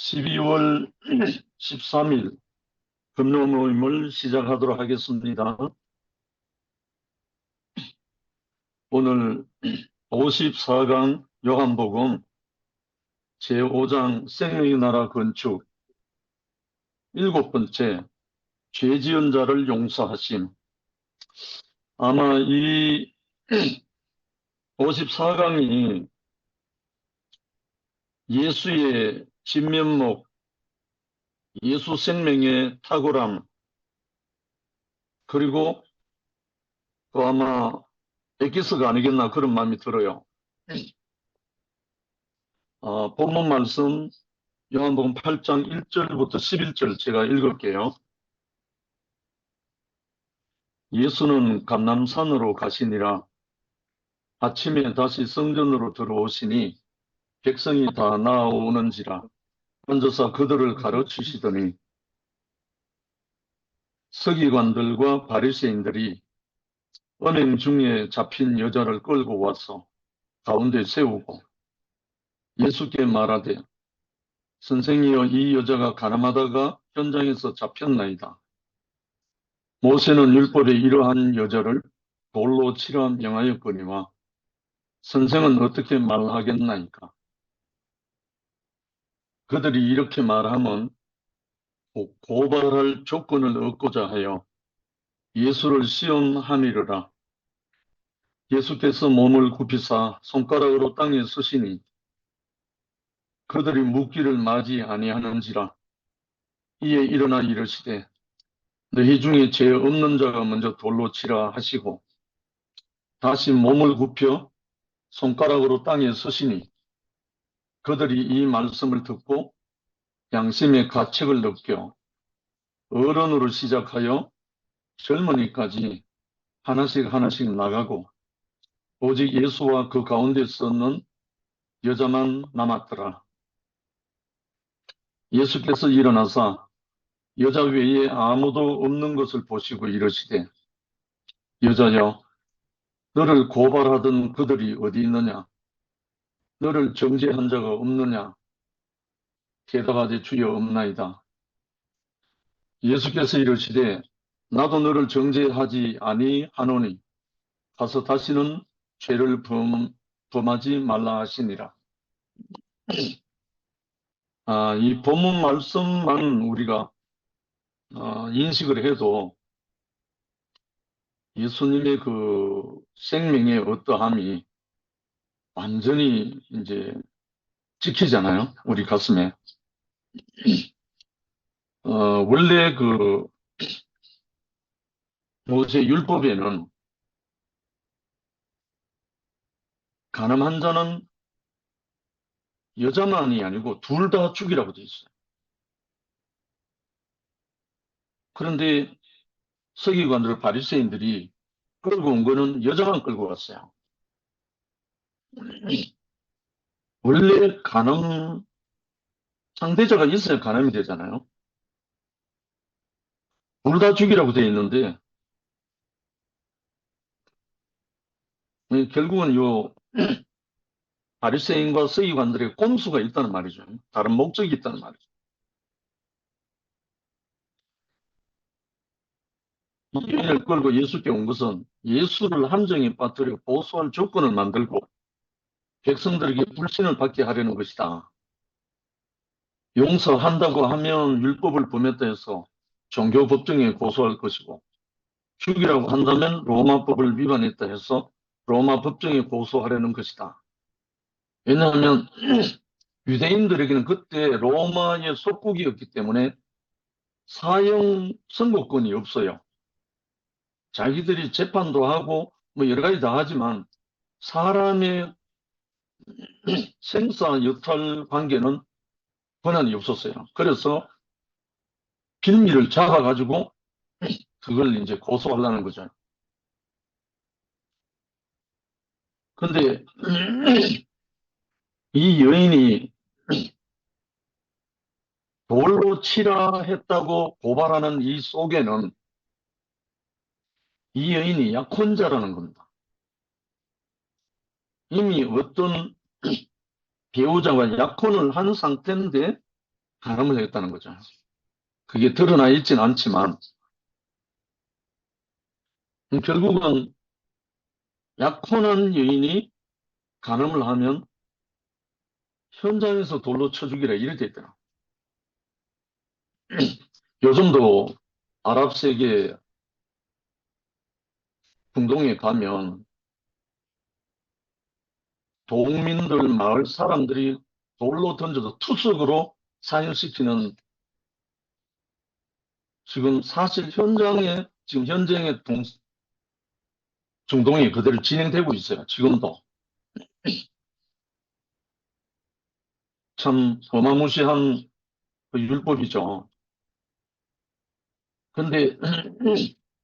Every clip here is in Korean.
12월 13일 금요 모임을 시작하도록 하겠습니다. 오늘 54강 요한복음 제5장 생명의 나라 건축 일곱 번째 죄 지은 자를 용서하심. 아마 이 54강이 예수의 진면목, 예수 생명의 탁월함, 그리고 또 아마 엑기스가 아니겠나 그런 마음이 들어요. 본문 말씀 요한복음 8장 1절부터 11절 제가 읽을게요. 예수는 감람산으로 가시니라. 아침에 다시 성전으로 들어오시니 백성이 다 나아오는지라. 앉아서 그들을 가르치시더니 서기관들과 바리새인들이 언행 중에 잡힌 여자를 끌고 와서 가운데 세우고 예수께 말하되 선생이여, 이 여자가 가늠하다가 현장에서 잡혔나이다. 모세는 율법에 이러한 여자를 돌로 치라 명하였거니와 선생은 어떻게 말하겠나이까? 그들이 이렇게 말하면 고발할 조건을 얻고자 하여 예수를 시험함이르라. 예수께서 몸을 굽히사 손가락으로 땅에 쓰시니 그들이 묻기를 맞이 아니하는지라. 이에 일어나 이르시되 너희 중에 죄 없는 자가 먼저 돌로 치라 하시고 다시 몸을 굽혀 손가락으로 땅에 쓰시니 그들이 이 말씀을 듣고 양심의 가책을 느껴 어른으로 시작하여 젊은이까지 하나씩 하나씩 나가고 오직 예수와 그 가운데 서는 여자만 남았더라. 예수께서 일어나사 여자 외에 아무도 없는 것을 보시고 이르시되 여자여, 너를 고발하던 그들이 어디 있느냐? 너를 정죄한 자가 없느냐? 대답하되 주여 없나이다. 예수께서 이르시되 나도 너를 정죄하지 아니하노니 가서 다시는 죄를 범하지 말라 하시니라. 이 본문 말씀만 우리가 인식을 해도 예수님의 그 생명의 어떠함이 완전히 이제 찍히잖아요. 우리 가슴에. 원래 그 모세 율법에는 가늠한 자는 여자만이 아니고 둘 다 죽이라고 되어 있어요. 그런데 서기관들 바리새인들이 끌고 온 거는 여자만 끌고 왔어요. 원래 가늠 상대자가 있어야 가늠이 되잖아요. 둘 다 죽이라고 되어 있는데 결국은 요 바리새인과 서기관들의 꼼수가 있다는 말이죠. 다른 목적이 있다는 말이죠. 이 여인을 끌고 예수께 온 것은 예수를 함정에 빠뜨려 보수할 조건을 만들고 백성들에게 불신을 받게 하려는 것이다. 용서한다고 하면 율법을 범했다 해서 종교 법정에 고소할 것이고 죽이라고 한다면 로마법을 위반했다 해서 로마 법정에 고소하려는 것이다. 왜냐하면 유대인들에게는 그때 로마의 속국이었기 때문에 사형 선고권이 없어요. 자기들이 재판도 하고 뭐 여러 가지 다 하지만 사람의 생사 여탈 관계는 권한이 없었어요. 그래서 빌미를 잡아가지고 그걸 이제 고소하려는 거죠. 근데 이 여인이 돌로 치라 했다고 고발하는 이 속에는 이 여인이 약혼자라는 겁니다. 이미 어떤 배우자와 약혼을 한 상태인데 간음을 했다는 거죠. 그게 드러나 있진 않지만 결국은 약혼한 여인이 간음을 하면 현장에서 돌로 쳐 죽이라 이래 돼 있더라. 요즘도 아랍 세계 중동에 가면 동민들 마을 사람들이 돌로 던져서 투석으로 사형시키는, 지금 사실 현장에 지금 현장의 중동이 그대로 진행되고 있어요. 지금도. 참 어마무시한 그 율법이죠. 근데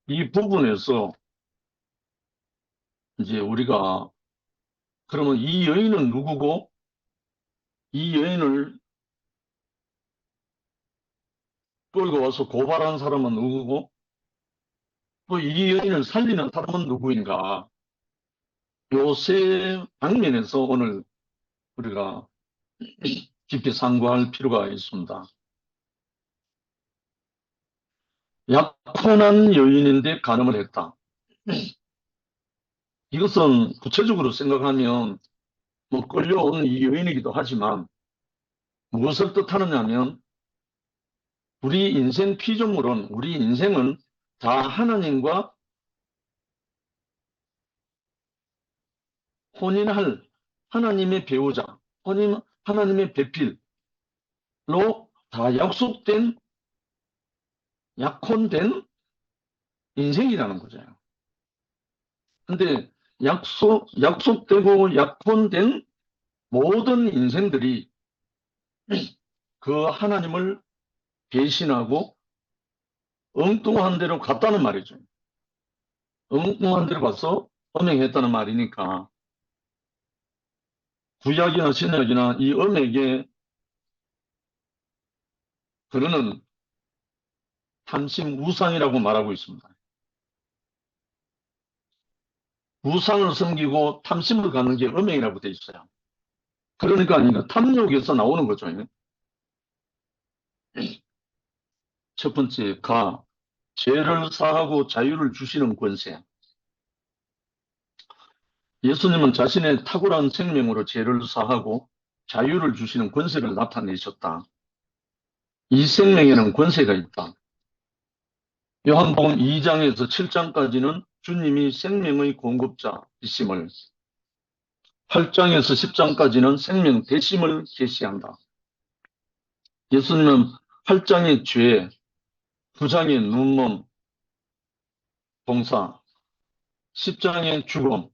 이 부분에서 이제 우리가, 그러면 이 여인은 누구고, 이 여인을 끌고 와서 고발한 사람은 누구고, 또 이 여인을 살리는 사람은 누구인가? 요 세 방면에서 오늘 우리가 깊이 상고할 필요가 있습니다. 약혼한 여인인데 간음을 했다. 이것은 구체적으로 생각하면 뭐 끌려온 이 여인이기도 하지만 무엇을 뜻하느냐면, 우리 인생 피조물은, 우리 인생은 다 하나님과 혼인할 하나님의 배우자, 하나님의 배필로 다 약속된, 약혼된 인생이라는 거죠. 근데 약속되고 약혼된 모든 인생들이 그 하나님을 배신하고 엉뚱한 데로 갔다는 말이죠. 엉뚱한 데로 가서 음행했다는 말이니까, 구약이나 신약이나 이 음행에 그러는 탐심 우상이라고 말하고 있습니다. 우상을 섬기고 탐심을 갖는 게 음행이라고 돼 있어요. 그러니까 아닌가, 탐욕에서 나오는 거죠. 첫 번째, 죄를 사하고 자유를 주시는 권세. 예수님은 자신의 탁월한 생명으로 죄를 사하고 자유를 주시는 권세를 나타내셨다. 이 생명에는 권세가 있다. 요한복음 2장에서 7장까지는 주님이 생명의 공급자이심을, 8장에서 10장까지는 생명 대심을 계시한다. 예수님은 8장의 죄, 9장의 눈먼 봉사, 10장의 죽음,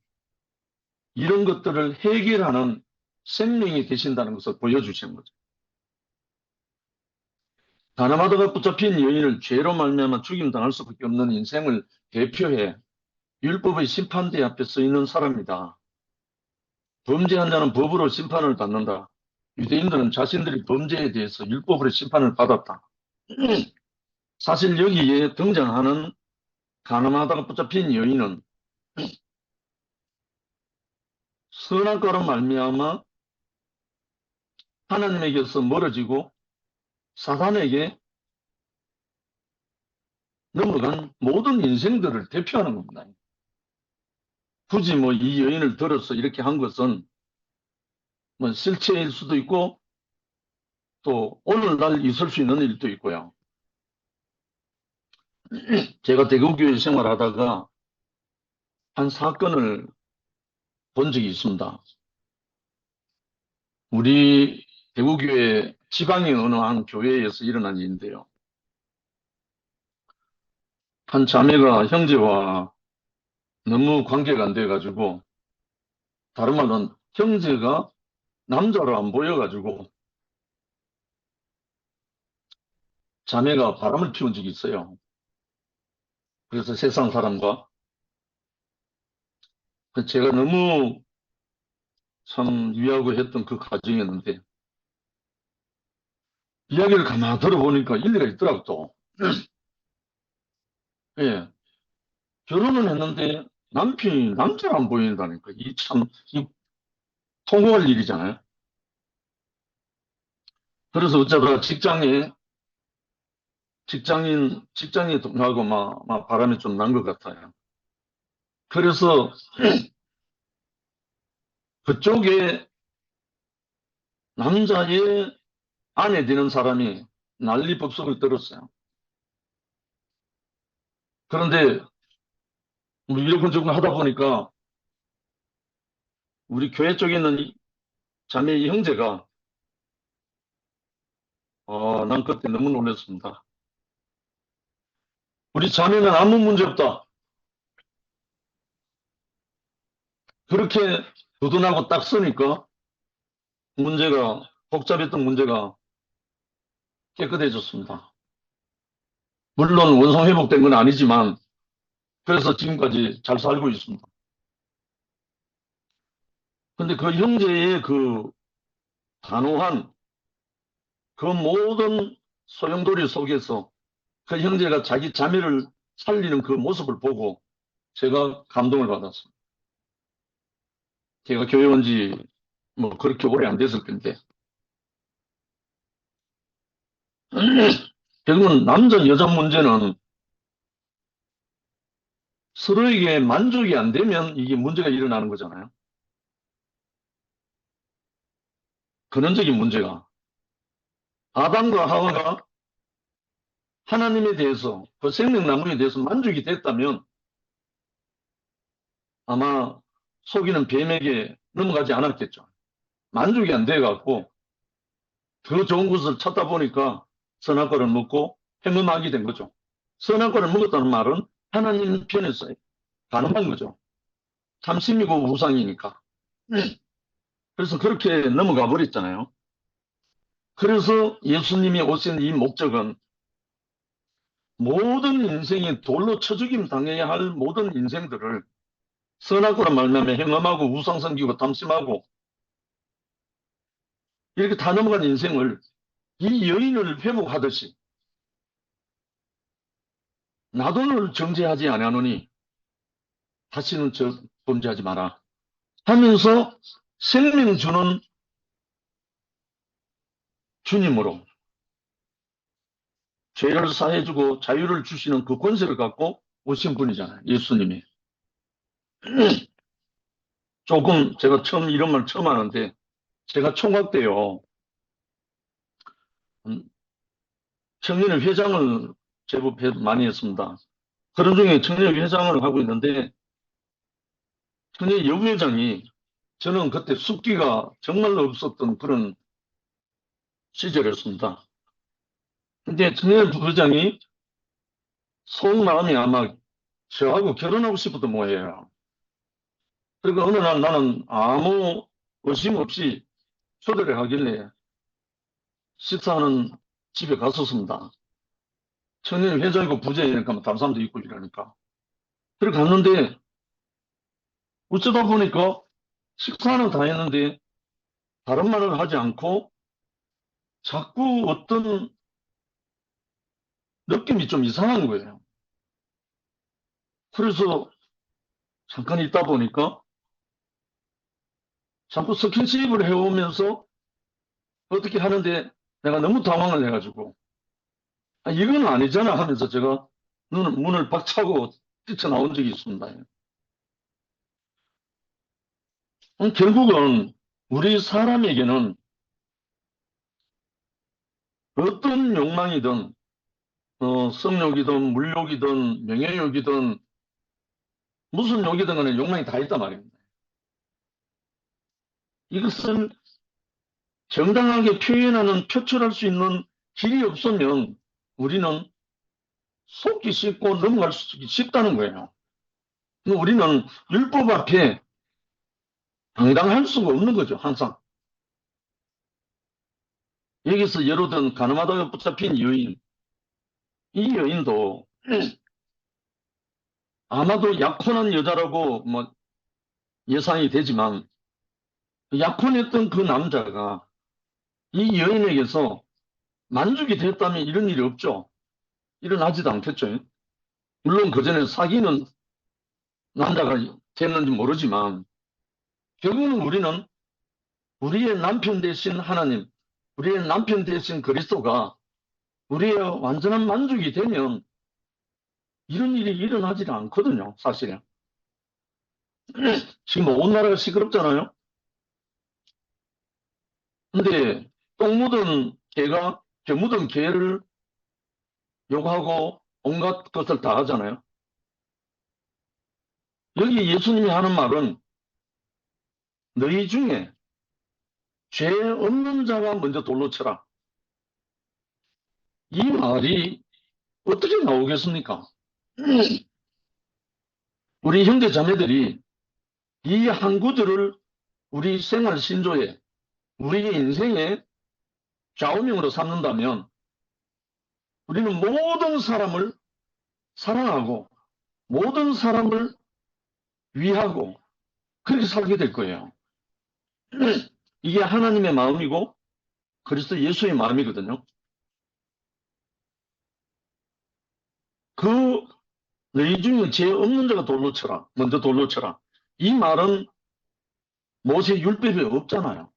이런 것들을 해결하는 생명이 되신다는 것을 보여주시는 거죠. 가늠하다가 붙잡힌 여인을 죄로 말미암아 죽임당할 수밖에 없는 인생을 대표해 율법의 심판대 앞에 서 있는 사람이다. 범죄한 자는 법으로 심판을 받는다. 유대인들은 자신들이 범죄에 대해서 율법으로 심판을 받았다. 사실 여기에 등장하는 가늠하다가 붙잡힌 여인은 선악과로 말미암아 하나님에게서 멀어지고 사단에게 넘어간 모든 인생들을 대표하는 겁니다. 굳이 뭐 이 여인을 들어서 이렇게 한 것은 뭐 실체일 수도 있고 또 오늘날 있을 수 있는 일도 있고요. 제가 대구교회 생활하다가 한 사건을 본 적이 있습니다. 우리 대구교회 지방의 어느 한 교회에서 일어난 일인데요. 한 자매가 형제와 너무 관계가 안 돼가지고, 다른 말로는 형제가 남자로 안 보여가지고 자매가 바람을 피운 적이 있어요. 그래서 세상 사람과, 제가 너무 참 위하고 했던 그 과정이었는데, 이야기를 가만히 들어보니까 일리가 있더라고 또. 예, 결혼은 했는데 남편이 남자로 안 보인다니까. 이 통곡할 일이잖아요. 그래서 어쩌다가 직장인이 나고 막 바람이 좀 난 것 같아요. 그래서 그쪽에 남자의 아내 되는 사람이 난리 법석을 떨었어요. 그런데 우리 이러쿵저러쿵 하다 보니까 우리 교회 쪽에 있는 자매 이 형제가 난 그때 너무 놀랐습니다. 우리 자매는 아무 문제 없다. 그렇게 두둔하고 딱 서니까 복잡했던 문제가 깨끗해졌습니다. 물론 원상 회복된 건 아니지만 그래서 지금까지 잘 살고 있습니다. 근데 그 형제의 그 단호한 그 모든 소용돌이 속에서 그 형제가 자기 자매를 살리는 그 모습을 보고 제가 감동을 받았습니다. 제가 교회 온 지 뭐 그렇게 오래 안 됐을 텐데 결국은 남자 여자 문제는 서로에게 만족이 안 되면 이게 문제가 일어나는 거잖아요. 근원적인 문제가 아담과 하와가 하나님에 대해서 그 생명나무에 대해서 만족이 됐다면 아마 속이는 뱀에게 넘어가지 않았겠죠. 만족이 안 돼갖고 더 좋은 것을 찾다 보니까 선악과를 먹고 행음하게 된 거죠. 선악과를 먹었다는 말은 하나님 편에서 가늠한 거죠. 탐심이고 우상이니까. 그래서 그렇게 넘어가 버렸잖아요. 그래서 예수님이 오신 이 목적은 모든 인생이 돌로 쳐 죽임 당해야 할 모든 인생들을 선악과로 말미암아 행음하고 우상 섬기고 탐심하고 이렇게 다 넘어간 인생을 이 여인을 회복하듯이 나도 너를 정죄하지 아니하노니 다시는 범죄하지 마라 하면서 생명 주는 주님으로 죄를 사해주고 자유를 주시는 그 권세를 갖고 오신 분이잖아요. 예수님이. 조금 제가 이런 말 처음 하는데 제가 총각 때요. 청년회 회장을 제법 많이 했습니다. 그런 중에 청년회 회장을 하고 있는데 청년 여부회장이 저는 그때 숙기가 정말로 없었던 그런 시절이었습니다. 근데 청년 부회장이 속마음이 아마 저하고 결혼하고 싶었던 모양이에요. 그리고 어느 날 나는 아무 의심 없이 초대를 하길래 식사하는 집에 갔었습니다. 청년 회장이고 부장이니까 뭐 다른 사람도 있고 이러니까. 그래 갔는데 어쩌다 보니까 식사는 다 했는데 다른 말을 하지 않고 자꾸 어떤 느낌이 좀 이상한 거예요. 그래서 잠깐 있다 보니까 자꾸 스킨십을 해오면서 어떻게 하는데 내가 너무 당황을 해가지고 이건 아니잖아 하면서 제가 문을 박차고 뛰쳐나온 적이 있습니다. 결국은 우리 사람에게는 어떤 욕망이든 성욕이든 물욕이든 명예욕이든 무슨 욕이든 간에 욕망이 다 있단 말입니다. 이것을 정당하게 표현하는 표출할 수 있는 길이 없으면 우리는 속기 쉽고 넘어갈 수 쉽다는 거예요. 우리는 율법 앞에 당당할 수가 없는 거죠, 항상. 여기서 예로 든 가늠하다가 붙잡힌 여인, 이 여인도 아마도 약혼한 여자라고 뭐 예상이 되지만 약혼했던 그 남자가 이 여인에게서 만족이 됐다면 이런 일이 없죠. 일어나지도 않겠죠. 물론 그 전에 사귀는 남자가 됐는지 모르지만 결국은 우리는 우리의 남편 대신 하나님, 우리의 남편 되신 그리스도가 우리의 완전한 만족이 되면 이런 일이 일어나지는 않거든요, 사실은. 지금 온 나라가 시끄럽잖아요. 근데 똥 묻은 개가 개 묻은 개를 욕하고 온갖 것을 다 하잖아요. 여기 예수님이 하는 말은 너희 중에 죄 없는 자가 먼저 돌로 쳐라. 이 말이 어떻게 나오겠습니까? 우리 형제 자매들이 이 한 구절을 우리 생활 신조에, 우리의 인생의 좌우명으로 삼는다면 우리는 모든 사람을 사랑하고 모든 사람을 위하고 그렇게 살게 될 거예요. 이게 하나님의 마음이고 그리스도 예수의 마음이거든요. 그 너희 중에 죄 없는 자가 돌로 쳐라. 먼저 돌로 쳐라. 이 말은 모세 율법에 없잖아요.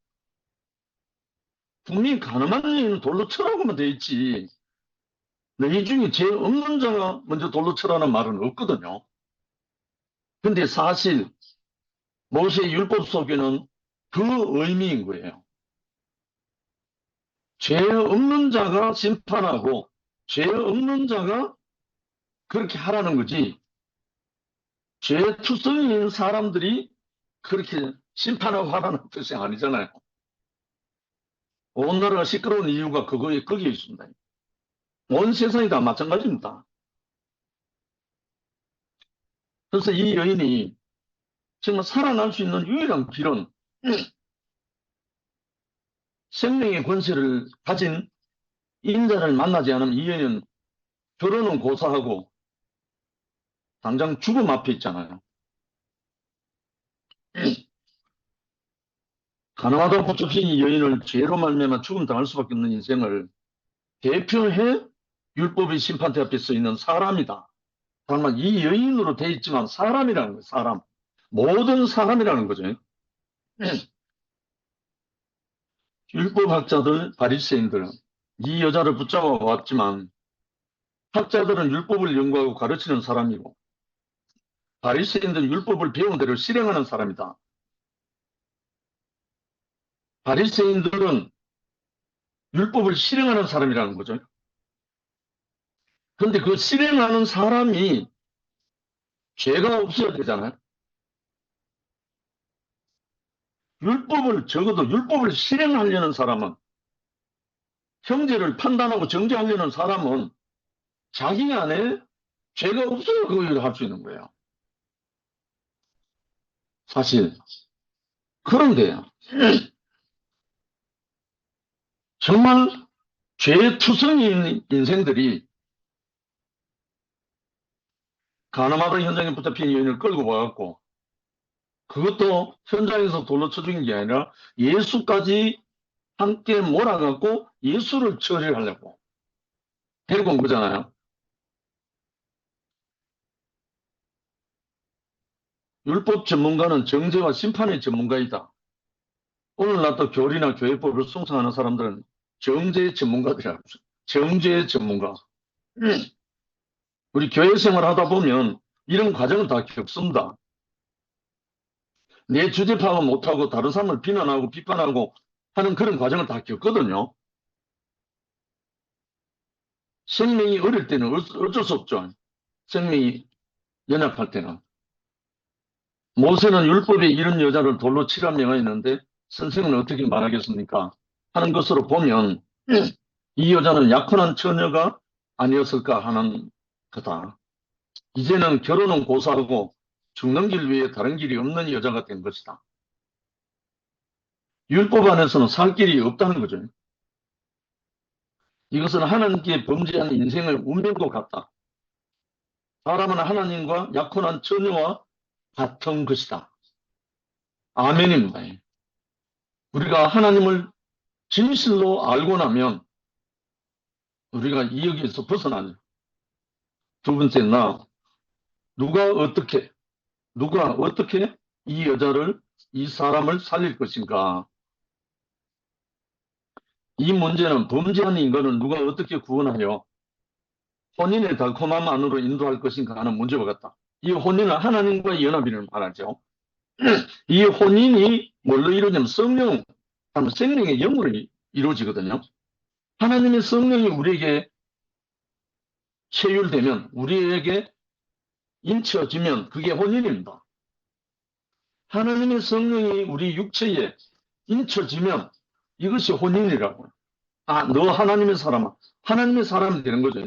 분명히 가늠한 여인은 돌로 쳐라고만 돼 있지. 너희 중에 죄 없는 자가 먼저 돌로 쳐라는 말은 없거든요. 근데 사실 모세 율법 속에는 그 의미인 거예요. 죄 없는 자가 심판하고 죄 없는 자가 그렇게 하라는 거지. 죄투성이인 사람들이 그렇게 심판하고 하라는 뜻이 아니잖아요. 온 나라가 시끄러운 이유가 거기에 있습니다. 온 세상이 다 마찬가지입니다. 그래서 이 여인이 정말 살아날 수 있는 유일한 길은 생명의 권세를 가진 인자를 만나지 않으면 이 여인은 결혼은 고사하고 당장 죽음 앞에 있잖아요. 가늠하다 붙잡힌 이 여인을 죄로 말미암아 죽음 당할 수밖에 없는 인생을 대표해 율법의 심판대 앞에 서 있는 사람이다. 다만 이 여인으로 돼 있지만 사람이라는 거예요. 사람. 모든 사람이라는 거죠. 율법학자들, 바리새인들 이 여자를 붙잡아 왔지만 학자들은 율법을 연구하고 가르치는 사람이고 바리새인들은 율법을 배운 대로 실행하는 사람이다. 바리새인들은 율법을 실행하는 사람이라는 거죠. 그런데 그 실행하는 사람이 죄가 없어야 되잖아요. 적어도 율법을 실행하려는 사람은, 형제를 판단하고 정죄하려는 사람은 자기 안에 죄가 없어야 그 일을 할 수 있는 거예요. 사실. 그런데요. 정말 죄투성이인 인생들이 가늠하던 현장에 붙잡힌 여인을 끌고 와갖고 그것도 현장에서 돌로 쳐 죽인 게 아니라 예수까지 함께 몰아갖고 예수를 처리하려고 데리고 온 거잖아요. 율법 전문가는 정죄와 심판의 전문가이다. 오늘날 또 교리나 교회법을 숭상하는 사람들은 정죄 전문가들이라고 하죠. 정죄 전문가. 우리 교회 생활 하다 보면 이런 과정을 다 겪습니다. 내 주제 파악을 못하고 다른 사람을 비난하고 비판하고 하는 그런 과정을 다 겪거든요. 생명이 어릴 때는 어쩔 수 없죠. 생명이 연약할 때는. 모세는 율법에 이런 여자를 돌로 치라 명하였는데 선생은 어떻게 말하겠습니까? 하는 것으로 보면 이 여자는 약혼한 처녀가 아니었을까 하는 거다. 이제는 결혼은 고사하고 죽는 길 외에 다른 길이 없는 여자가 된 것이다. 율법 안에서는 살 길이 없다는 거죠. 이것은 하나님께 범죄한 인생의 운명도 같다. 사람은 하나님과 약혼한 처녀와 같은 것이다. 아멘입니다. 우리가 하나님을 진실로 알고 나면 우리가 이 여기에서 벗어나죠. 두 번째, 누가 어떻게 이 여자를, 이 사람을 살릴 것인가? 이 문제는 범죄한 인간을 누가 어떻게 구원하여 혼인의 달콤함 안으로 인도할 것인가 하는 문제와 같다. 이 혼인은 하나님과의 연합을 말하죠. 이 혼인이 뭘로 이루어지냐면 성령, 생명의 영으로 이루어지거든요. 하나님의 성령이 우리에게 체휼되면, 우리에게 인쳐지면 그게 혼인입니다. 하나님의 성령이 우리 육체에 인쳐지면 이것이 혼인이라고요. 아, 너 하나님의 사람아. 하나님의 사람이 되는 거죠.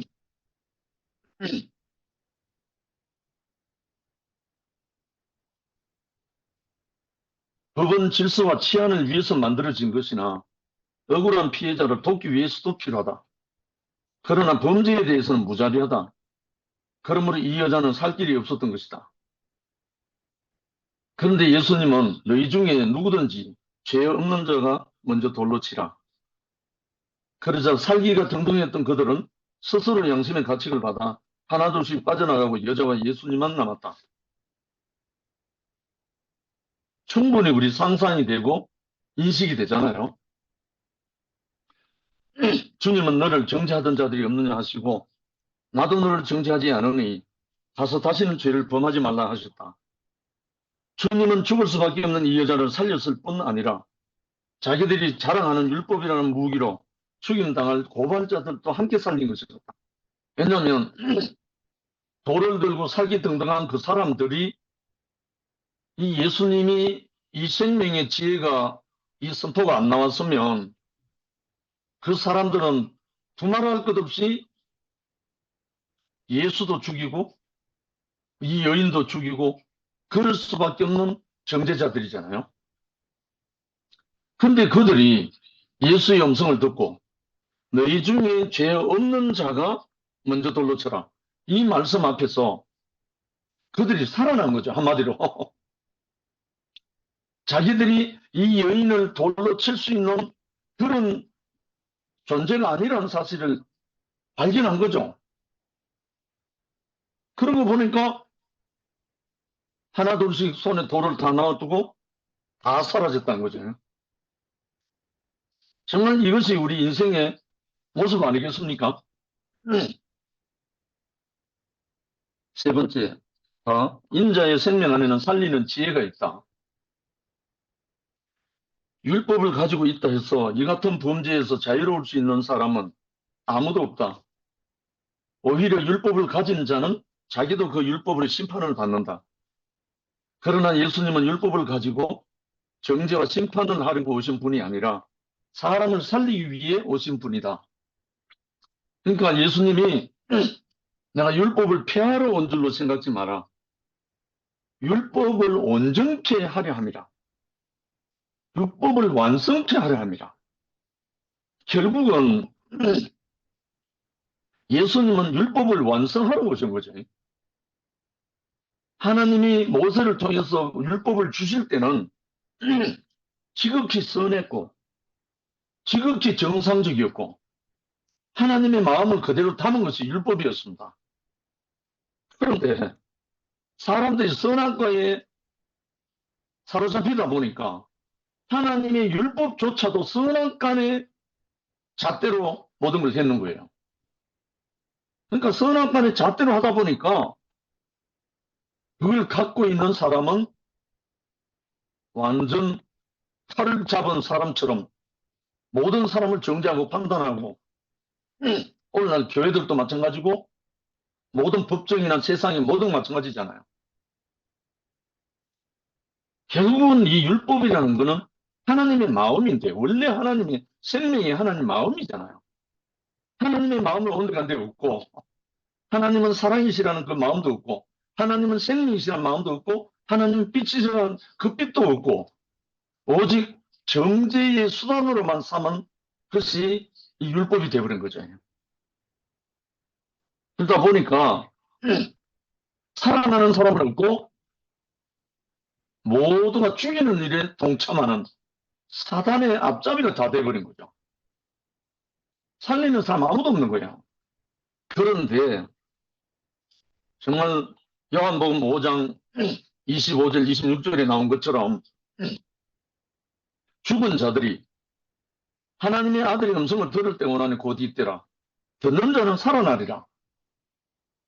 법은 질서와 치안을 위해서 만들어진 것이나 억울한 피해자를 돕기 위해서도 필요하다. 그러나 범죄에 대해서는 무자비하다. 그러므로 이 여자는 살 길이 없었던 것이다. 그런데 예수님은 너희 중에 누구든지 죄 없는 자가 먼저 돌로 치라. 그러자 살기가 등등했던 그들은 스스로 양심의 가책을 받아 하나둘씩 빠져나가고 여자와 예수님만 남았다. 충분히 우리 상상이 되고 인식이 되잖아요. 주님은 너를 정죄하던 자들이 없느냐 하시고 나도 너를 정죄하지 않으니 가서 다시는 죄를 범하지 말라 하셨다. 주님은 죽을 수밖에 없는 이 여자를 살렸을 뿐 아니라 자기들이 자랑하는 율법이라는 무기로 죽임당할 고발자들도 함께 살린 것이었다. 왜냐하면 돌을 들고 살기등등한 그 사람들이 이 예수님이 이 생명의 지혜가 이 선포가 안 나왔으면 그 사람들은 두말할 것 없이 예수도 죽이고 이 여인도 죽이고 그럴 수밖에 없는 정죄자들이잖아요. 근데 그들이 예수의 음성을 듣고 너희 중에 죄 없는 자가 먼저 돌로 쳐라. 이 말씀 앞에서 그들이 살아난 거죠. 한마디로. 자기들이 이 여인을 돌로 칠 수 있는 그런 존재가 아니라는 사실을 발견한 거죠. 그런 거 보니까 하나둘씩 손에 돌을 다 놔두고 다 사라졌다는 거죠. 정말 이것이 우리 인생의 모습 아니겠습니까? 세 번째, 인자의 생명 안에는 살리는 지혜가 있다. 율법을 가지고 있다 해서 이 같은 범죄에서 자유로울 수 있는 사람은 아무도 없다. 오히려 율법을 가진 자는 자기도 그 율법으로 심판을 받는다. 그러나 예수님은 율법을 가지고 정죄와 심판을 하려고 오신 분이 아니라 사람을 살리기 위해 오신 분이다. 그러니까 예수님이 내가 율법을 폐하러 온 줄로 생각지 마라. 율법을 온전케 하려 함이라. 율법을 완성케 하려 함이라. 결국은 예수님은 율법을 완성하러 오신 거죠. 하나님이 모세를 통해서 율법을 주실 때는 지극히 선했고 지극히 정상적이었고 하나님의 마음을 그대로 담은 것이 율법이었습니다. 그런데 사람들이 선악과에 사로잡히다 보니까 하나님의 율법조차도 선악간의 잣대로 모든 걸 했는 거예요. 그러니까 선악간의 잣대로 하다 보니까 그걸 갖고 있는 사람은 완전 칼을 잡은 사람처럼 모든 사람을 정죄하고 판단하고 오늘날 교회들도 마찬가지고 모든 법정이나 세상의 모든 마찬가지잖아요. 결국은 이 율법이라는 것은 하나님의 마음인데 원래 하나님의 생명이 하나님의 마음이잖아요. 하나님의 마음을 온데간데 없고 하나님은 사랑이시라는 그 마음도 없고 하나님은 생명이시라는 마음도 없고 하나님은 빛이시라는 그 빛도 없고 오직 정죄의 수단으로만 삼은 것이 이 율법이 되어버린 거죠. 그러다 보니까 살아나는 사람은 없고 모두가 죽이는 일에 동참하는 사단의 앞잡이가 다 돼버린 거죠. 살리는 사람 아무도 없는 거예요. 그런데 정말 요한복음 5장 25절 26절에 나온 것처럼 죽은 자들이 하나님의 아들의 음성을 들을 때 원하니 곧 이때라. 듣는 자는 살아나리라.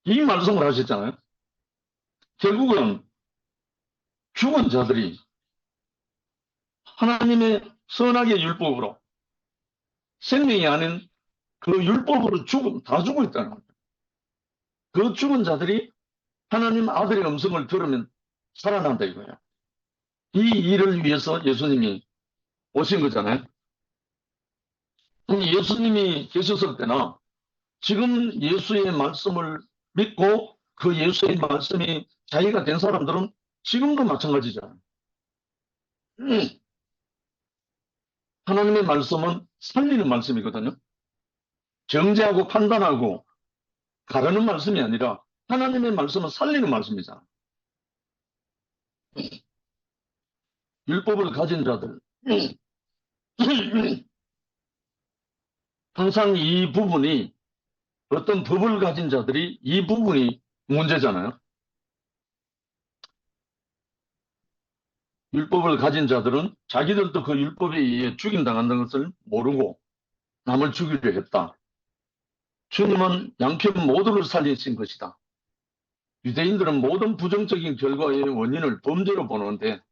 이 말씀을 하셨잖아요. 결국은 죽은 자들이 하나님의 선악의 율법으로 생명이 아닌 그 율법으로 다 죽어 있다는 거예요. 그 죽은 자들이 하나님 아들의 음성을 들으면 살아난다 이거예요. 이 일을 위해서 예수님이 오신 거잖아요. 예수님이 계셨을 때나 지금 예수의 말씀을 믿고 그 예수의 말씀이 자기가 된 사람들은 지금도 마찬가지잖아요. 하나님의 말씀은 살리는 말씀이거든요. 정죄하고 판단하고 가르는 말씀이 아니라 하나님의 말씀은 살리는 말씀이잖아요. 율법을 가진 자들. 항상 이 부분이 어떤 법을 가진 자들이 이 부분이 문제잖아요. 율법을 가진 자들은 자기들도 그 율법에 의해 죽임당한다는 것을 모르고 남을 죽이려 했다. 주님은 양편 모두를 살리신 것이다. 유대인들은 모든 부정적인 결과의 원인을 범죄로 보는데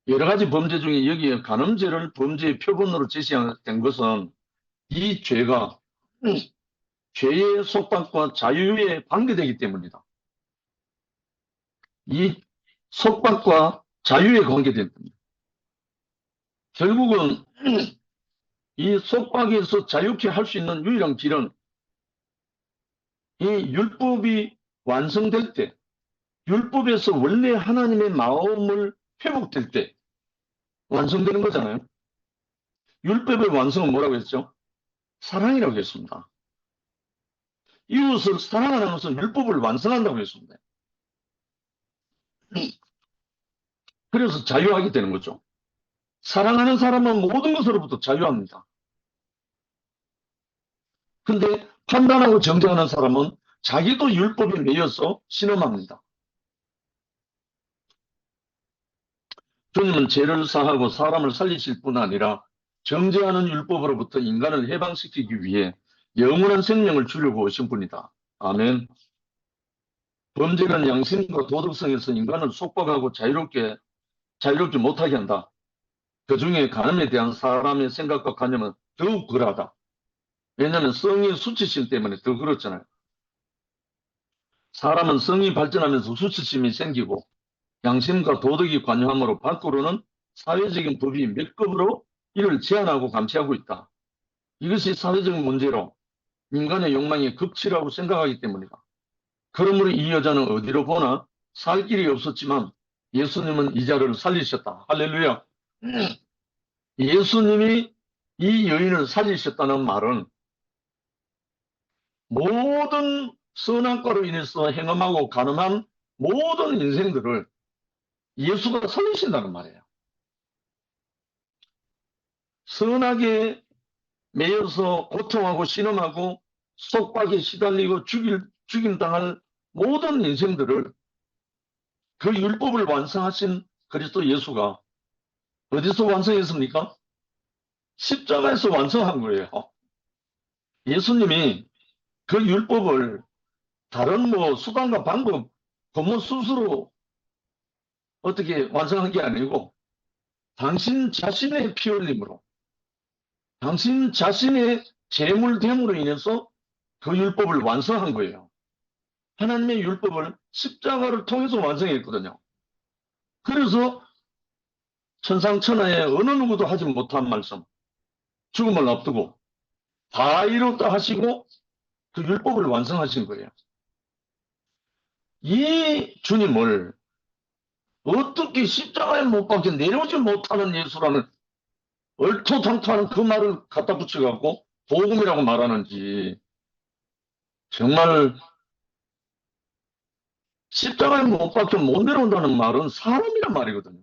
여러 가지 범죄 중에 여기에 간음죄를 범죄의 표본으로 제시된 것은 이 죄가 죄의 속박과 자유에 관계되기 때문이다. 이 속박과 자유에 관계된 겁니다. 결국은 이 속박에서 자유케 할 수 있는 유일한 길은 이 율법이 완성될 때, 율법에서 원래 하나님의 마음을 회복될 때 완성되는 거잖아요. 율법의 완성은 뭐라고 했죠? 사랑이라고 했습니다. 이웃을 사랑하는 것은 율법을 완성한다고 했습니다. 그래서 자유하게 되는 거죠. 사랑하는 사람은 모든 것으로부터 자유합니다. 근데 판단하고 정죄하는 사람은 자기도 율법에 매여서 신음합니다. 주님은 죄를 사하고 사람을 살리실 뿐 아니라 정죄하는 율법으로부터 인간을 해방시키기 위해 영원한 생명을 주려고 오신 분이다. 아멘. 범죄는 양심과 도덕성에서 인간을 속박하고 자유롭게 못하게 한다. 그 중에 간음에 대한 사람의 생각과 관념은 더욱 그러하다. 왜냐하면 성의 수치심 때문에 더 그렇잖아요. 사람은 성이 발전하면서 수치심이 생기고 양심과 도덕이 관여함으로 밖으로는 사회적인 법이 몇 급으로 이를 제한하고 감시하고 있다. 이것이 사회적 문제로 인간의 욕망이 극치라고 생각하기 때문이다. 그러므로 이 여자는 어디로 보나 살 길이 없었지만 예수님은 이 자를 살리셨다. 할렐루야. 예수님이 이 여인을 살리셨다는 말은 모든 선악과로 인해서 행음하고 간음한 모든 인생들을 예수가 살리신다는 말이에요. 선악에 매여서 고통하고 신음하고 속박에 시달리고 죽임당할 모든 인생들을 그 율법을 완성하신 그리스도 예수가 어디서 완성했습니까? 십자가에서 완성한 거예요. 예수님이 그 율법을 다른 수단과 방법, 스스로 어떻게 완성한 게 아니고 당신 자신의 피 흘림으로 당신 자신의 재물됨으로 인해서 그 율법을 완성한 거예요. 하나님의 율법을 십자가를 통해서 완성했거든요. 그래서 천상천하에 어느 누구도 하지 못한 말씀, 죽음을 앞두고 다 이뤘다 하시고 그 율법을 완성하신 거예요. 이 주님을 어떻게 십자가에 못 박혀 내려오지 못하는 예수라는 얼토당토하는 그 말을 갖다 붙여갖고 복음이라고 말하는지 정말 십자가에 못 박혀 못 내려온다는 말은 사람이란 말이거든요.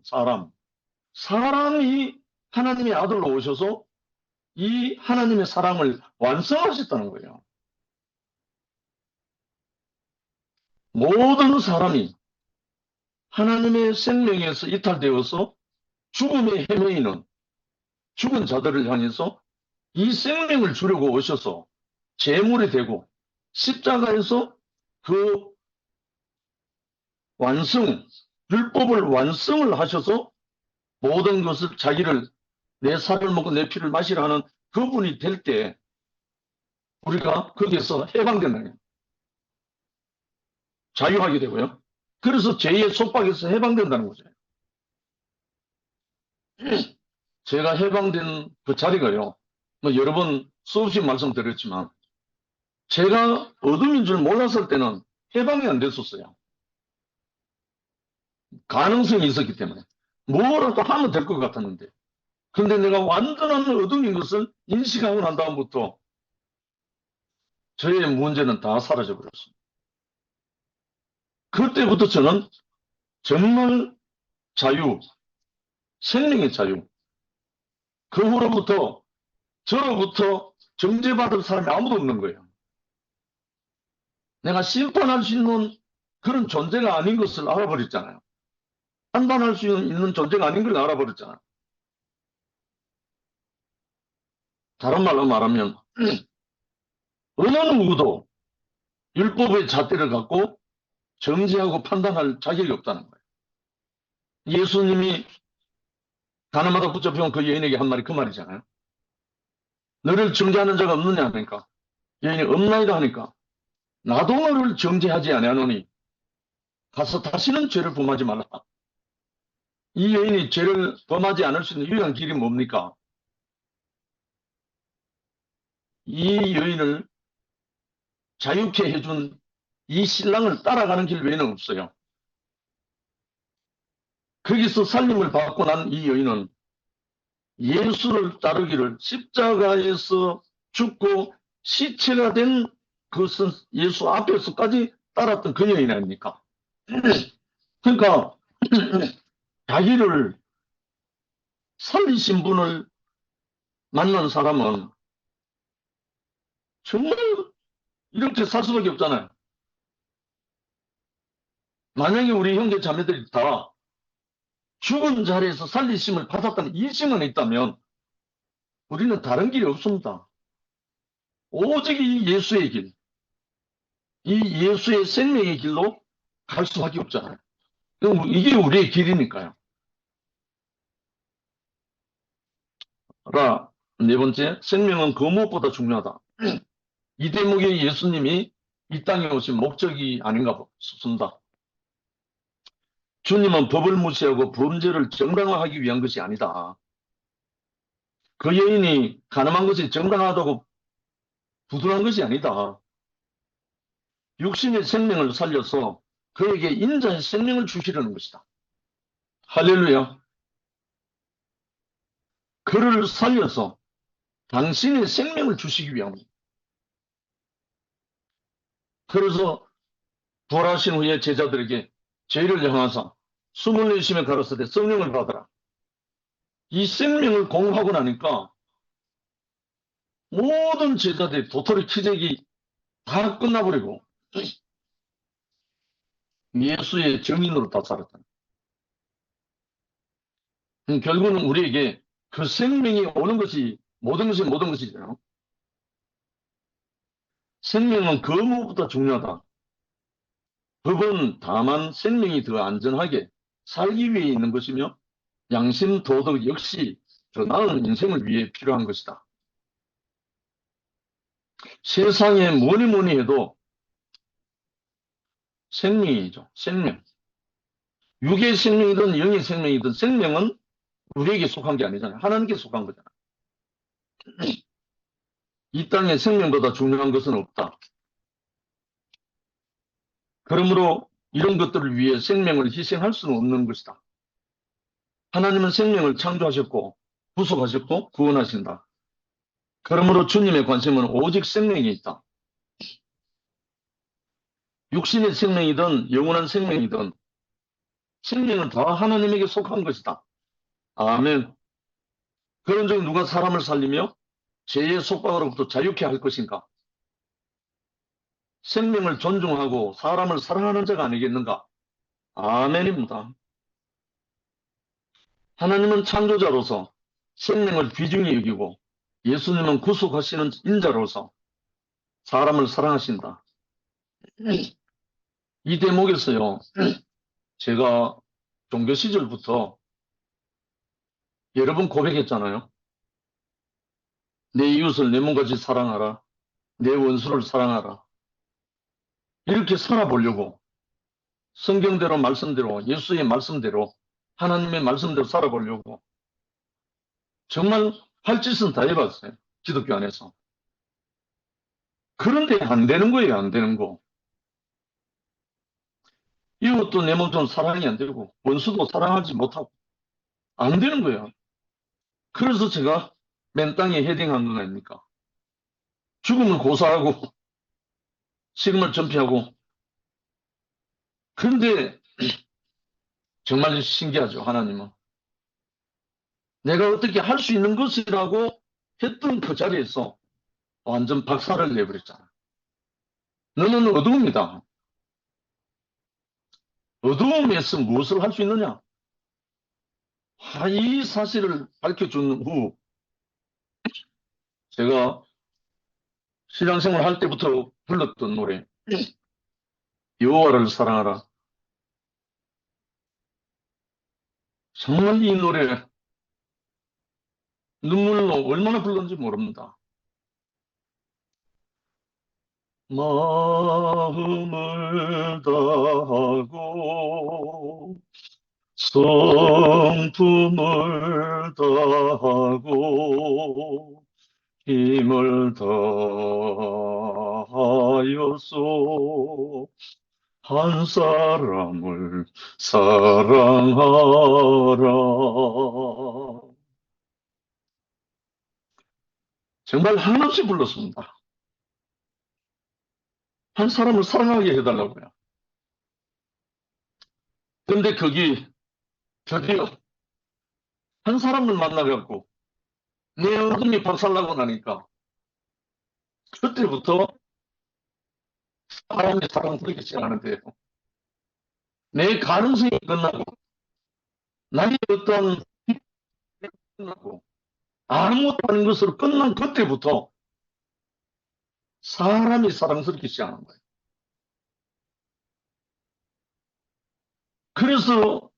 사람이 하나님의 아들로 오셔서 이 하나님의 사랑을 완성하셨다는 거예요. 모든 사람이 하나님의 생명에서 이탈되어서 죽음에 헤매이는 죽은 자들을 향해서 이 생명을 주려고 오셔서 제물이 되고 십자가에서 그 율법을 완성을 하셔서 모든 것을 자기를 내 살을 먹고 내 피를 마시라 하는 그분이 될 때 우리가 거기에서 해방된다는 거예요. 자유하게 되고요. 그래서 죄의 속박에서 해방된다는 거죠. 제가 해방된 그 자리가요. 뭐 여러 번 수없이 말씀드렸지만 제가 어둠인 줄 몰랐을 때는 해방이 안 됐었어요. 가능성이 있었기 때문에 뭐라도 하면 될 것 같았는데 근데 내가 완전한 어둠인 것을 인식하고 난 다음부터 저의 문제는 다 사라져 버렸습니다. 그때부터 저는 정말 자유, 생명의 자유. 그 후로부터 저로부터 정죄받을 사람이 아무도 없는 거예요. 내가 심판할 수 있는 그런 존재가 아닌 것을 알아버렸잖아요. 판단할 수 있는 존재가 아닌 걸 알아버렸잖아요. 다른 말로 말하면 어느 누구도 율법의 잣대를 갖고 정죄하고 판단할 자격이 없다는 거예요. 예수님이 가늠하다 붙잡혀온 그 여인에게 한 말이 그 말이잖아요. 너를 정죄하는 자가 없느냐 하니까 여인이 없나이다 하니까 나도 너를 정죄하지 아니하노니 가서 다시는 죄를 범하지 말라. 이 여인이 죄를 범하지 않을 수 있는 유일한 길이 뭡니까? 이 여인을 자유케 해준 이 신랑을 따라가는 길 외에는 없어요. 거기서 살림을 받고 난 이 여인은 예수를 따르기를 십자가에서 죽고 시체가 된 그것은 예수 앞에서까지 따랐던 그 여인 아닙니까? 그러니까 자기를 살리신 분을 만난 사람은 정말 이렇게 살 수밖에 없잖아요. 만약에 우리 형제 자매들이 다 죽은 자리에서 살리심을 받았다는 이증은 있다면 우리는 다른 길이 없습니다. 오직 이 예수의 길, 이 예수의 생명의 길로 갈 수밖에 없잖아요. 이게 우리의 길이니까요. 네 번째, 생명은 그 무엇보다 중요하다. 이 대목이 예수님이 이 땅에 오신 목적이 아닌가 싶습니다. 주님은 법을 무시하고 범죄를 정당화하기 위한 것이 아니다. 그 여인이 가늠한 것이 정당하다고 부들한 것이 아니다. 육신의 생명을 살려서 그에게 인자의 생명을 주시려는 것이다. 할렐루야. 그를 살려서 당신의 생명을 주시기 위함입니다. 그래서 부활하신 후에 제자들에게 죄를 향하사 숨을 내쉬며 가로사대 성령을 받아라. 이 생명을 공부하고 나니까 모든 제자들이 도토리 키재기 다 끝나버리고 예수의 증인으로 다 살았다. 결국은 우리에게 그 생명이 오는 것이 모든 것이잖아요. 생명은 그 무엇보다 중요하다. 법은 다만 생명이 더 안전하게 살기 위해 있는 것이며 양심, 도덕 역시 더 나은 인생을 위해 필요한 것이다. 세상에 뭐니 해도 생명이죠. 생명. 육의 생명이든 영의 생명이든 생명은 우리에게 속한 게 아니잖아요. 하나님께 속한 거잖아요. 이 땅에 생명보다 중요한 것은 없다. 그러므로 이런 것들을 위해 생명을 희생할 수는 없는 것이다. 하나님은 생명을 창조하셨고 구속하셨고 구원하신다. 그러므로 주님의 관심은 오직 생명에 있다. 육신의 생명이든 영원한 생명이든 생명은 다 하나님에게 속한 것이다. 아멘. 그런 적 누가 사람을 살리며 죄의 속박으로부터 자유케 할 것인가? 생명을 존중하고 사람을 사랑하는 자가 아니겠는가? 아멘입니다. 하나님은 창조자로서 생명을 귀중히 여기고 예수님은 구속하시는 인자로서 사람을 사랑하신다. 이 대목에서요, 제가 종교 시절부터 여러 번 고백했잖아요. 내 이웃을 내 몸같이 사랑하라. 내 원수를 사랑하라. 이렇게 살아보려고 성경대로 말씀대로 예수의 말씀대로 하나님의 말씀대로 살아보려고 정말 할 짓은 다 해봤어요. 기독교 안에서. 그런데 안 되는 거예요. 안 되는 거. 이웃도 내 몸처럼 사랑이 안 되고 원수도 사랑하지 못하고 안 되는 거예요. 그래서 제가 맨 땅에 헤딩한 거 아닙니까? 죽음을 고사하고 식음을 전폐하고. 그런데 정말 신기하죠. 하나님은. 내가 어떻게 할 수 있는 것이라고 했던 그 자리에서 완전 박살을 내버렸잖아. 너는 어두움이다. 어두움에서 무엇을 할 수 있느냐? 이 사실을 밝혀준 후 제가 신앙생활 할 때부터 불렀던 노래 여호와를 사랑하라. 정말 이 노래 눈물로 얼마나 불렀는지 모릅니다. 마음을 다하고 성품을 다하고 힘을 다하여서 한 사람을 사랑하라. 정말 한없이 불렀습니다. 한 사람을 사랑하게 해달라고요. 그런데 거기 드디어 한 사람을 만나갖고 내 어둠이 박살나고 나니까 그때부터 사람의 사랑 부르기 시작하는데요. 내 가능성이 끝나고 나의 어떤 끝나고 아무것도 아닌 것으로 끝난 그때부터 사람이 사랑스럽기 시작하는 거예요. 그래서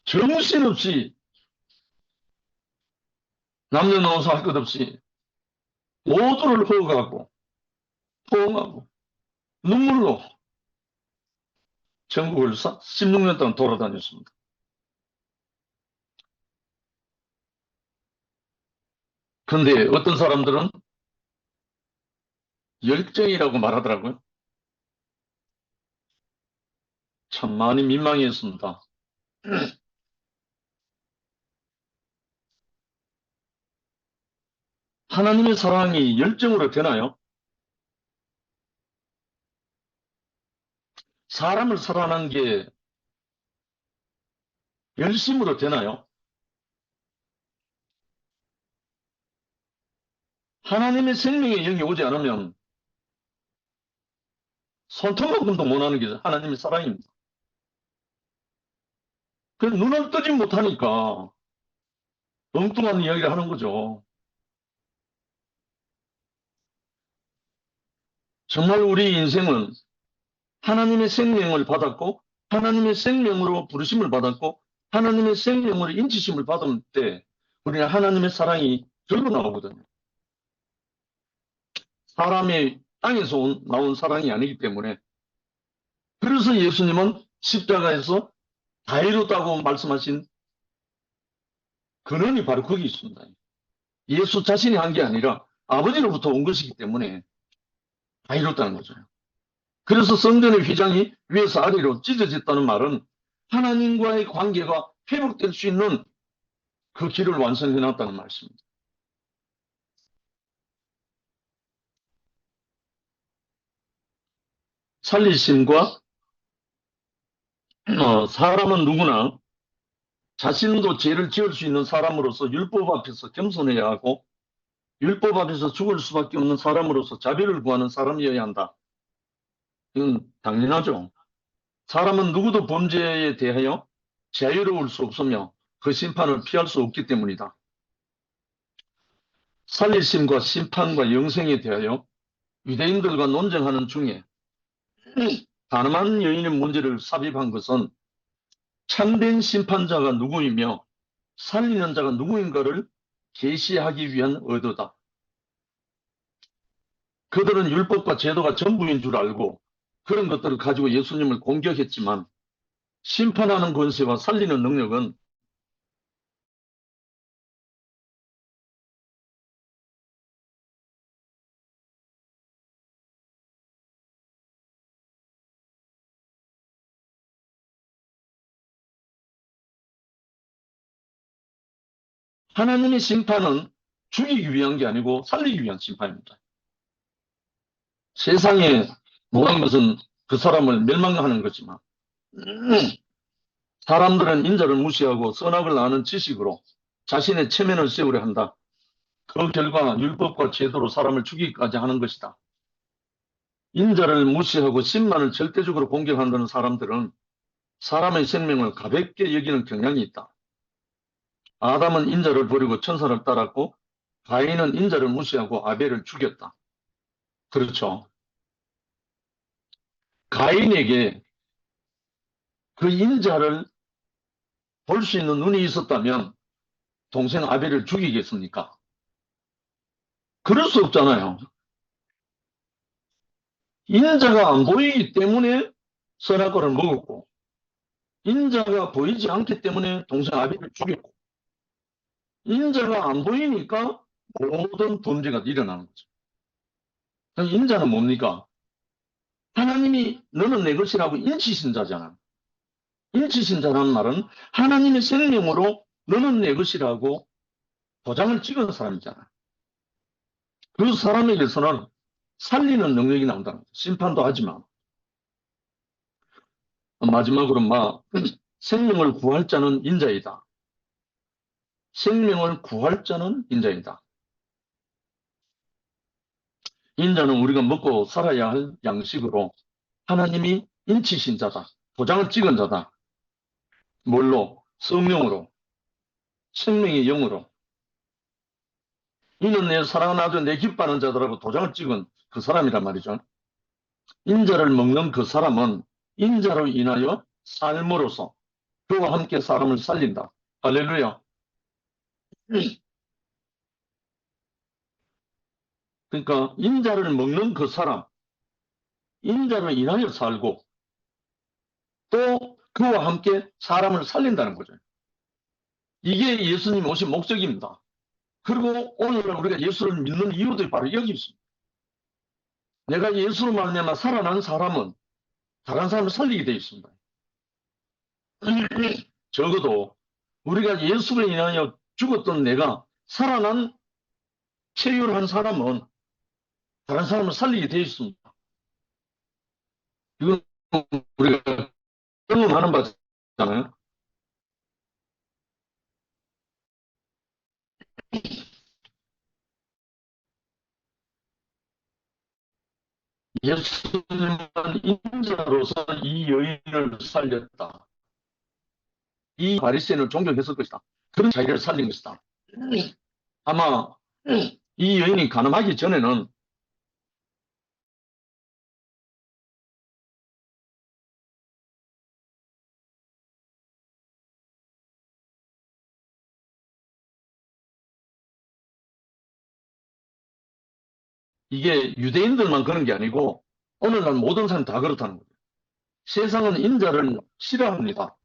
정신없이 남녀노소 할 것 없이 모두를 허가하고 포옹하고 눈물로 전국을 16년 동안 돌아다녔습니다. 그런데 어떤 사람들은 열정이라고 말하더라고요. 참 많이 민망했습니다. 하나님의 사랑이 열정으로 되나요? 사람을 사랑하는 게 열심으로 되나요? 하나님의 생명의 영이 오지 않으면 손톱만큼도 못하는 게 하나님의 사랑입니다. 그 눈을 뜨지 못하니까 엉뚱한 이야기를 하는 거죠. 정말 우리 인생은 하나님의 생명을 받았고 하나님의 생명으로 부르심을 받았고 하나님의 생명으로 인치심을 받을 때 우리는 하나님의 사랑이 절로 나오거든요. 사람의 땅에서 나온 사랑이 아니기 때문에. 그래서 예수님은 십자가에서 다 이뤘다고 말씀하신 근원이 바로 거기 있습니다. 예수 자신이 한 게 아니라 아버지로부터 온 것이기 때문에 다 이뤘다는 거죠. 그래서 성전의 휘장이 위에서 아래로 찢어졌다는 말은 하나님과의 관계가 회복될 수 있는 그 길을 완성해 놨다는 말씀입니다. 살리심과 사람은 누구나 자신도 죄를 지을 수 있는 사람으로서 율법 앞에서 겸손해야 하고 율법 앞에서 죽을 수밖에 없는 사람으로서 자비를 구하는 사람이어야 한다. 이건 당연하죠. 사람은 누구도 범죄에 대하여 자유로울 수 없으며 그 심판을 피할 수 없기 때문이다. 살리심과 심판과 영생에 대하여 유대인들과 논쟁하는 중에 가늠한 여인의 문제를 삽입한 것은 참된 심판자가 누구이며 살리는 자가 누구인가를 계시하기 위한 의도다. 그들은 율법과 제도가 전부인 줄 알고 그런 것들을 가지고 예수님을 공격했지만 심판하는 권세와 살리는 능력은 하나님의 심판은 죽이기 위한 게 아니고 살리기 위한 심판입니다. 세상에 모든 것은 그 사람을 멸망하는 거지만 사람들은 인자를 무시하고 선악을 아는 지식으로 자신의 체면을 세우려 한다. 그 결과 율법과 제도로 사람을 죽이기까지 하는 것이다. 인자를 무시하고 신만을 절대적으로 공격한다는 사람들은 사람의 생명을 가볍게 여기는 경향이 있다. 아담은 인자를 버리고 천사를 따랐고 가인은 인자를 무시하고 아벨을 죽였다. 그렇죠. 가인에게 그 인자를 볼 수 있는 눈이 있었다면 동생 아벨을 죽이겠습니까? 그럴 수 없잖아요. 인자가 안 보이기 때문에 선악과를 먹었고 인자가 보이지 않기 때문에 동생 아벨을 죽였고 인자가 안 보이니까 모든 범죄가 일어나는 거죠. 인자는 뭡니까? 하나님이 너는 내 것이라고 인치신자잖아. 인치신자라는 말은 하나님의 생명으로 너는 내 것이라고 도장을 찍은 사람이잖아. 그 사람에게서는 살리는 능력이 나온다는 거죠. 심판도 하지만. 마지막으로 생명을 구할 자는 인자이다. 생명을 구할 자는 인자이다. 인자는 우리가 먹고 살아야 할 양식으로 하나님이 인치신 자다. 도장을 찍은 자다. 뭘로? 성령으로. 생명의 영으로. 이는 내 사랑하는 아주 내 기뻐하는 자들하고 도장을 찍은 그 사람이란 말이죠. 인자를 먹는 그 사람은 인자로 인하여 삶으로서 그와 함께 사람을 살린다. 할렐루야. 그러니까 인자를 먹는 그 사람, 인자로 인하여 살고 또 그와 함께 사람을 살린다는 거죠. 이게 예수님 오신 목적입니다. 그리고 오늘날 우리가 예수를 믿는 이유도 바로 여기 있습니다. 내가 예수로 말미암아 살아난 사람은 다른 사람을 살리게 되어 있습니다. 적어도 우리가 예수로 인하여 죽었던 내가 살아난 체휼한 사람은 다른 사람을 살리게 되어 있습니다. 이건 우리가 경험하는 바잖아요. 예수님은 인자로서 이 여인을 살렸다. 이 바리새인을 존경했을 것이다. 그런 자기를 살린 것이다. 아마 이 여인이 가늠하기 전에는 이게 유대인들만 그런 게 아니고 오늘날 모든 사람 다 그렇다는 거예요. 세상은 인자를 싫어합니다.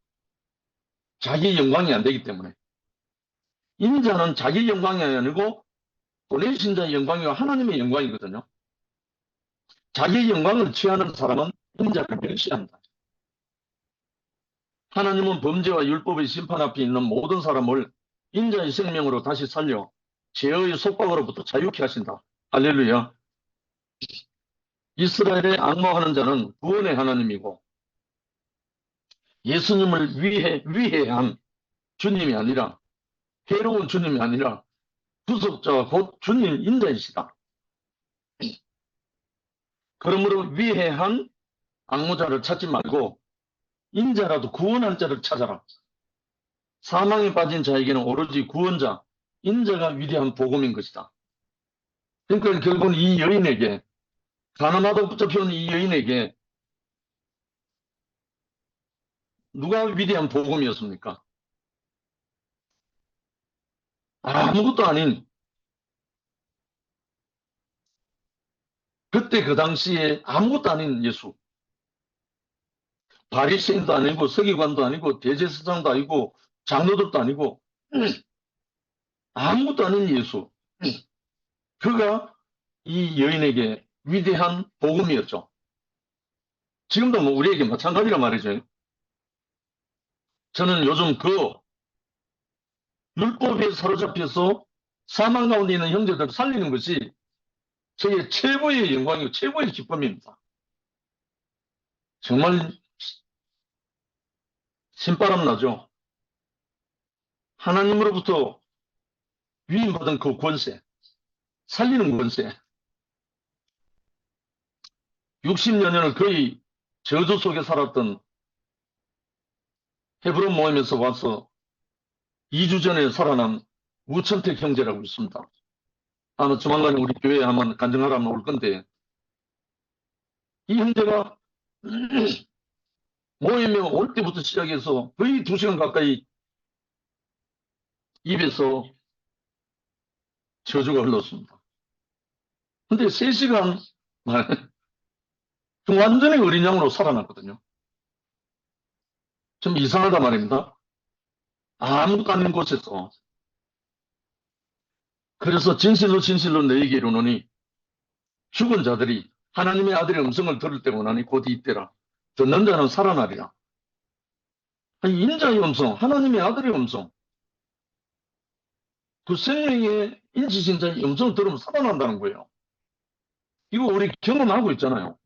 자기 영광이 안 되기 때문에. 인자는 자기 영광이 아니고 보내신 자의 영광이와 하나님의 영광이거든요. 자기 영광을 취하는 사람은 인자를 멸시한다. 하나님은 범죄와 율법의 심판 앞에 있는 모든 사람을 인자의 생명으로 다시 살려 죄의 속박으로부터 자유케 하신다. 할렐루야. 이스라엘의 악마하는 자는 구원의 하나님이고 예수님을 위해한 주님이 아니라 해로운 주님이 아니라 구속자와 곧 주님 인자이시다. 그러므로 위해한 악모자를 찾지 말고 인자라도 구원한 자를 찾아라. 사망에 빠진 자에게는 오로지 구원자, 인자가 위대한 복음인 것이다. 그러니까 결국은 이 여인에게, 가늠하다가 붙잡혀온 이 여인에게 누가 위대한 복음이었습니까? 아무것도 아닌, 그때 그 당시에 아무것도 아닌 예수. 바리새인도 아니고 서기관도 아니고 대제사장도 아니고 장로들도 아니고 아무것도 아닌 예수. 그가 이 여인에게 위대한 복음이었죠. 지금도 뭐 우리에게 마찬가지라 말이죠. 저는 요즘 그 율법에 사로잡혀서 사망 가운데 있는 형제들을 살리는 것이 저의 최고의 영광이고 최고의 기쁨입니다. 정말 신바람 나죠. 하나님으로부터 위임받은 그 권세, 살리는 권세. 60여 년을 거의 저주 속에 살았던 헤브론 모임에서 와서 2주 전에 살아난 우천택 형제라고 있습니다. 아마 조만간에 우리 교회에 한번 간증하라면 올 건데, 이 형제가 모임에 올 때부터 시작해서 거의 2시간 가까이 입에서 저주가 흘렀습니다. 근데 3시간 만에 완전히 어린 양으로 살아났거든요. 좀 이상하단 말입니다. 아무것도 아닌 곳에서. 그래서 진실로 진실로 너희에게 이르노니 죽은 자들이 하나님의 아들의 음성을 들을 때고 나니 곧 이때라. 듣는 자는 살아나리라. 아니, 인자의 음성, 하나님의 아들의 음성, 그 생명의 인지신 자의 음성을 들으면 살아난다는 거예요. 이거 우리 경험하고 있잖아요.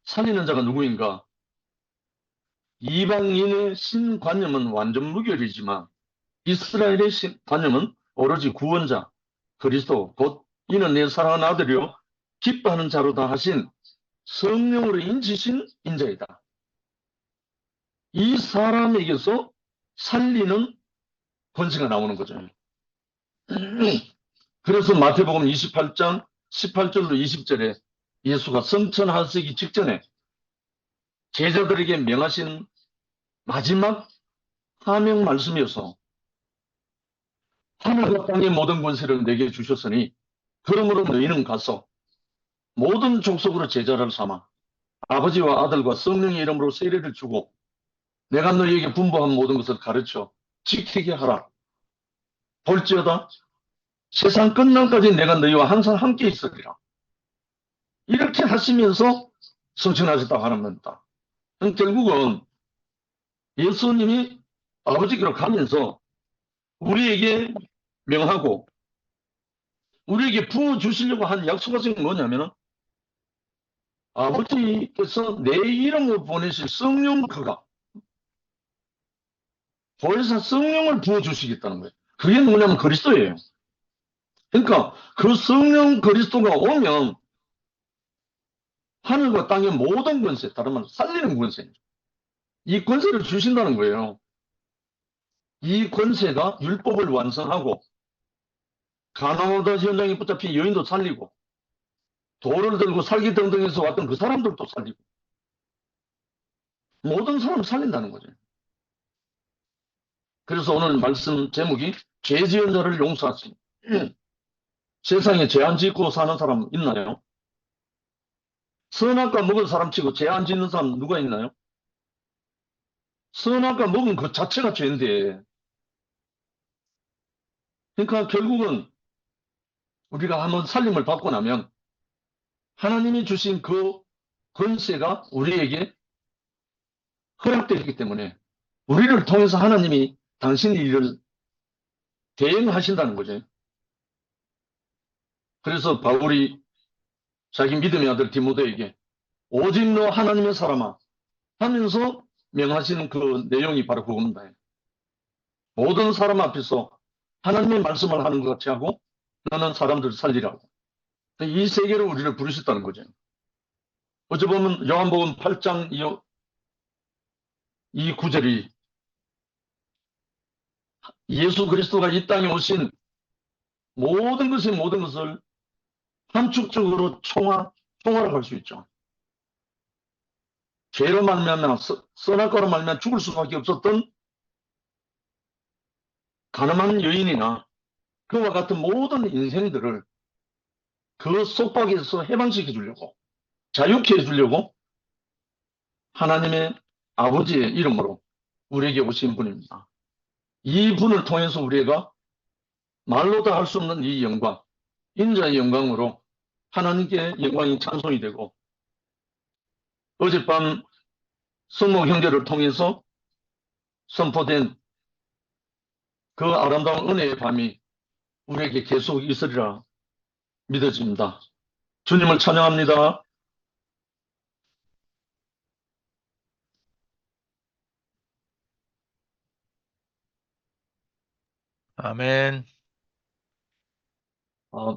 살리는 자가 누구인가? 이방인의 신관념은 완전 무결이지만 이스라엘의 신관념은 오로지 구원자, 그리스도, 곧 이는 내 사랑하는 아들이요 기뻐하는 자로다 하신 성령으로 인치신 인자이다. 이 사람에게서 살리는 권세가 나오는 거죠. 그래서 마태복음 28장 18절로 20절에 예수가 성천하시기 직전에 제자들에게 명하신 마지막 사명 말씀이어서 하늘과 땅의 모든 권세를 내게 주셨으니 그러므로 너희는 가서 모든 족속으로 제자를 삼아 아버지와 아들과 성령의 이름으로 세례를 주고 내가 너희에게 분부한 모든 것을 가르쳐 지키게 하라. 볼지어다 세상 끝날까지 내가 너희와 항상 함께 있으리라. 이렇게 하시면서 성천하셨다고 하는 겁니다. 결국은 예수님이 아버지께로 가면서 우리에게 명하고 우리에게 부어주시려고 한 약속하신 게 뭐냐면 아버지께서 내 이름으로 보내실 성령 그가 보혜사 성령을 부어주시겠다는 거예요. 그게 뭐냐면 그리스도예요. 그러니까 그 성령 그리스도가 오면 하늘과 땅의 모든 권세, 다른 말로 살리는 권세, 이 권세를 주신다는 거예요. 이 권세가 율법을 완성하고 가나오다 현장에 붙잡힌 여인도 살리고 돌을 들고 살기등등해서 왔던 그 사람들도 살리고 모든 사람 살린다는 거죠. 그래서 오늘 말씀 제목이 죄 지은 자를 용서하시. 세상에 죄 안 짓고 사는 사람 있나요? 선악과 먹은 사람 치고 죄 안 짓는 사람 누가 있나요? 선악과 먹은 그 자체가 죄인데. 그러니까 결국은 우리가 한번 살림을 받고 나면 하나님이 주신 그 권세가 우리에게 허락되기 때문에 우리를 통해서 하나님이 당신의 일을 대행하신다는 거죠. 그래서 바울이 자기 믿음의 아들 디모데에게 오직 너 하나님의 사람아 하면서 명하시는 그 내용이 바로 그겁니다. 모든 사람 앞에서 하나님의 말씀을 하는 것 같이 하고 너는 사람들을 살리라고. 이 세계로 우리를 부르셨다는 거죠. 어찌 보면 요한복음 8장 이 구절이 예수 그리스도가 이 땅에 오신 모든 것을 함축적으로 총괄할 수 있죠. 죄로 말미암아 선악과로 말미암아 죽을 수밖에 없었던 가늠한 여인이나 그와 같은 모든 인생들을 그 속박에서 해방시켜 주려고, 자유케 해주려고 하나님의 아버지의 이름으로 우리에게 오신 분입니다. 이 분을 통해서 우리가 말로 다 할 수 없는 이 영광, 인자의 영광으로 하나님께 영광이 찬송이 되고, 어젯밤 성모 형제를 통해서 선포된 그 아름다운 은혜의 밤이 우리에게 계속 있으리라 믿어집니다. 주님을 찬양합니다. 아멘. 아,